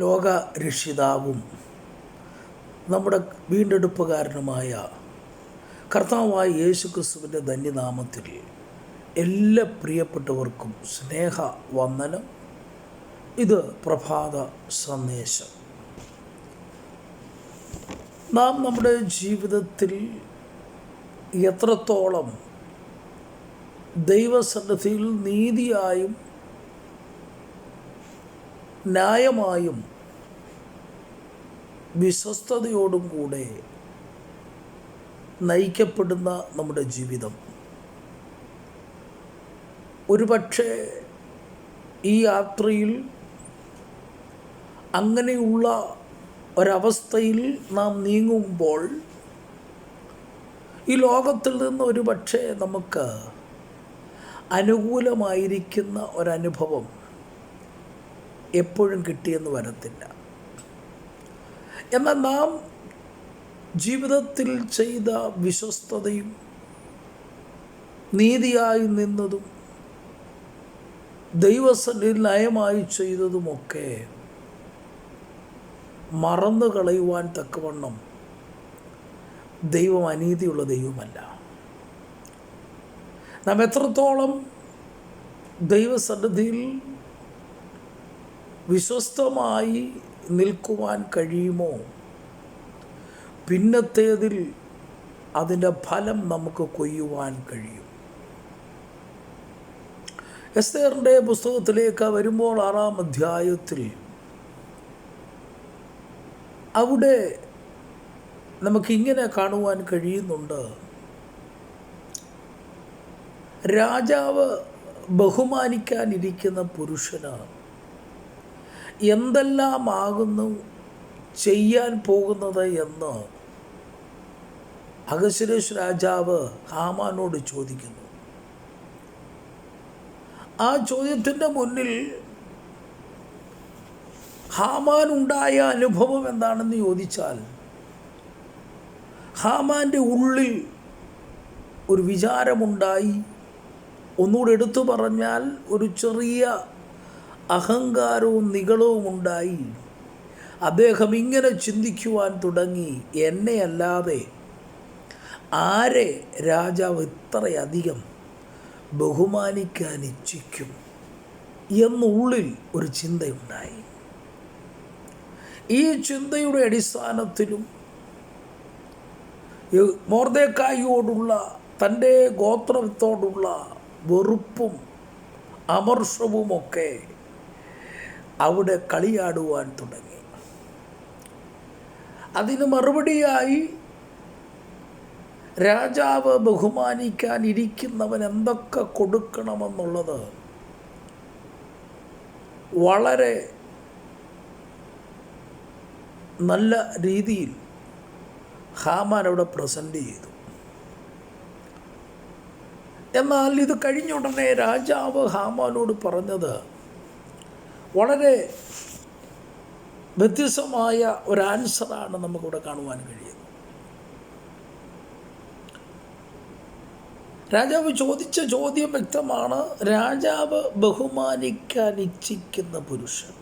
ലോകരക്ഷിതാവും നമ്മുടെ വീണ്ടെടുപ്പുകാരനുമായ കർത്താവായ യേശുക്രിസ്തുവിൻ്റെ ധന്യനാമത്തിൽ എല്ലാ പ്രിയപ്പെട്ടവർക്കും സ്നേഹ വന്ദനം. ഇത് പ്രഭാത സന്ദേശം. നാം നമ്മുടെ ജീവിതത്തിൽ എത്രത്തോളം ദൈവസന്നിധിയിൽ നീതിയായും ന്യായമായും വിശ്വസ്തയോടും കൂടെ നയിക്കപ്പെടുന്ന നമ്മുടെ ജീവിതം, ഒരുപക്ഷെ ഈ യാത്രയിൽ അങ്ങനെയുള്ള ഒരവസ്ഥയിൽ നാം നീങ്ങുമ്പോൾ ഈ ലോകത്തിൽ നിന്ന് ഒരുപക്ഷെ നമുക്ക് അനുകൂലമായിരിക്കുന്ന ഒരനുഭവം എപ്പോഴും കിട്ടിയെന്ന് വരത്തില്ല. എന്നാൽ നാം ജീവിതത്തിൽ ചെയ്ത വിശ്വസ്തതയും നീതിയായി നിന്നതും ദൈവസന്നിധിയിൽ നയമായി ചെയ്തതുമൊക്കെ മറന്നു കളയുവാൻ തക്കവണ്ണം ദൈവം അനീതിയുള്ള ദൈവമല്ല. നാം എത്രത്തോളം ദൈവസന്നിധിയിൽ വിശ്വസ്തമായി നിൽക്കുവാൻ കഴിയുമോ, പിന്നത്തേതിൽ അതിൻ്റെ ഫലം നമുക്ക് കൊയ്യുവാൻ കഴിയും. എസ്തേറിൻ്റെ പുസ്തകത്തിലേക്ക് വരുമ്പോൾ 6-ാം അധ്യായത്തിൽ അവിടെ നമുക്കിങ്ങനെ കാണുവാൻ കഴിയുന്നുണ്ട്. രാജാവ് ബഹുമാനിക്കാനിരിക്കുന്ന പുരുഷന് എന്തെല്ലാമാകുന്നു ചെയ്യാൻ പോകുന്നത് എന്ന് അഹശ്വേരോശ് രാജാവ് ഹാമാനോട് ചോദിക്കുന്നു. ആ ചോദ്യത്തിൻ്റെ മുന്നിൽ ഹാമാനുണ്ടായ അനുഭവം എന്താണെന്ന് ചോദിച്ചാൽ, ഹാമാൻ്റെ ഉള്ളിൽ ഒരു വിചാരമുണ്ടായി. ഒന്നുകൂടെ എടുത്തു പറഞ്ഞാൽ ഒരു ചെറിയ അഹങ്കാരവും നിഗളവും ഉണ്ടായി. അദ്ദേഹം ഇങ്ങനെ ചിന്തിക്കുവാൻ തുടങ്ങി, എന്നെയല്ലാതെ ആരെ രാജാവ് ഇത്രയധികം ബഹുമാനിക്കാൻ ഇച്ഛിക്കും എന്നുള്ളിൽ ഒരു ചിന്തയുണ്ടായി. ഈ ചിന്തയുടെ അടിസ്ഥാനത്തിലും മൊർദെഖായിയോടുള്ള തൻ്റെ ഗോത്രത്തോടുള്ള വെറുപ്പും അമർഷവുമൊക്കെ അവിടെ കളിയാടുവാൻ തുടങ്ങി. അതിന് മറുപടിയായി രാജാവ് ബഹുമാനിക്കാൻ ഇരിക്കുന്നവൻ എന്തൊക്കെ കൊടുക്കണമെന്നുള്ളത് വളരെ നല്ല രീതിയിൽ ഹാമാൻ അവിടെ പ്രസൻറ്റ് ചെയ്തു. എന്നാൽ ഇത് കഴിഞ്ഞ ഉടനെ രാജാവ് ഹാമാനോട് പറഞ്ഞത് വളരെ വ്യത്യസ്തമായ ഒരു ആൻസറാണ് നമുക്കിവിടെ കാണുവാൻ കഴിയുന്നത്. രാജാവ് ചോദിച്ച ചോദ്യം വ്യക്തമാണ്. രാജാവ് ബഹുമാനിക്കാൻ ഇച്ഛിക്കുന്ന പുരുഷൻ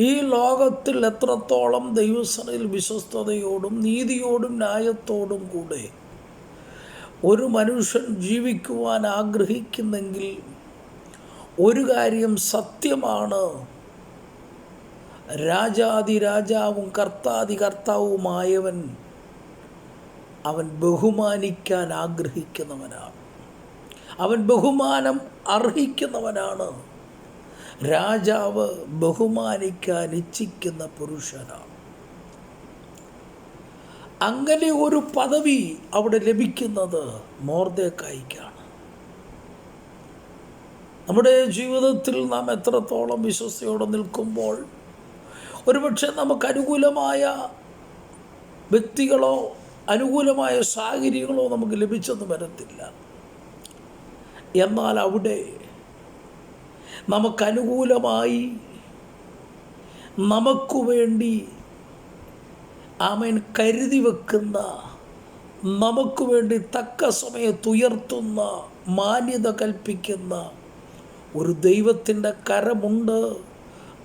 ഈ ലോകത്തിൽ എത്രത്തോളം ദൈവസന്നിധിയിൽ വിശ്വസ്തയോടും നീതിയോടും ന്യായത്തോടും കൂടെ ഒരു മനുഷ്യൻ ജീവിക്കുവാൻ ആഗ്രഹിക്കുന്നെങ്കിൽ ഒരു കാര്യം സത്യമാണ്, രാജാതിരാജാവും കർത്താവുമായവൻ അവൻ ബഹുമാനിക്കാൻ ആഗ്രഹിക്കുന്നവനാണ്, അവൻ ബഹുമാനം അർഹിക്കുന്നവനാണ്. രാജാവ് ബഹുമാനിക്കാൻ ഇച്ഛിക്കുന്ന പുരുഷനാണ്. അങ്ങനെ ഒരു പദവി അവിടെ ലഭിക്കുന്നത് മൊർദെഖായിക്കാണ്. നമ്മുടെ ജീവിതത്തിൽ നാം എത്രത്തോളം വിശ്വസ്തയോടെ നിൽക്കുമ്പോൾ ഒരുപക്ഷെ നമുക്ക് അനുകൂലമായ വ്യക്തികളോ അനുകൂലമായ സാഹചര്യങ്ങളോ നമുക്ക് ലഭിച്ചെന്ന് വരത്തില്ല. എന്നാൽ അവിടെ നമുക്കനുകൂലമായി നമുക്ക് വേണ്ടി കരുതി വെക്കുന്ന, നമുക്ക് വേണ്ടി തക്ക സമയത്തുയർത്തുന്ന, മാന്യത കൽപ്പിക്കുന്ന ഒരു ദൈവത്തിൻ്റെ കരമുണ്ട്.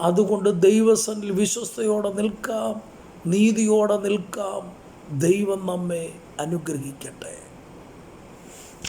അതുകൊണ്ട് ദൈവസന്നിധിയിൽ വിശ്വസ്തയോടെ നിൽക്കാം, നീതിയോടെ നിൽക്കാം. ദൈവം നമ്മെ അനുഗ്രഹിക്കട്ടെ.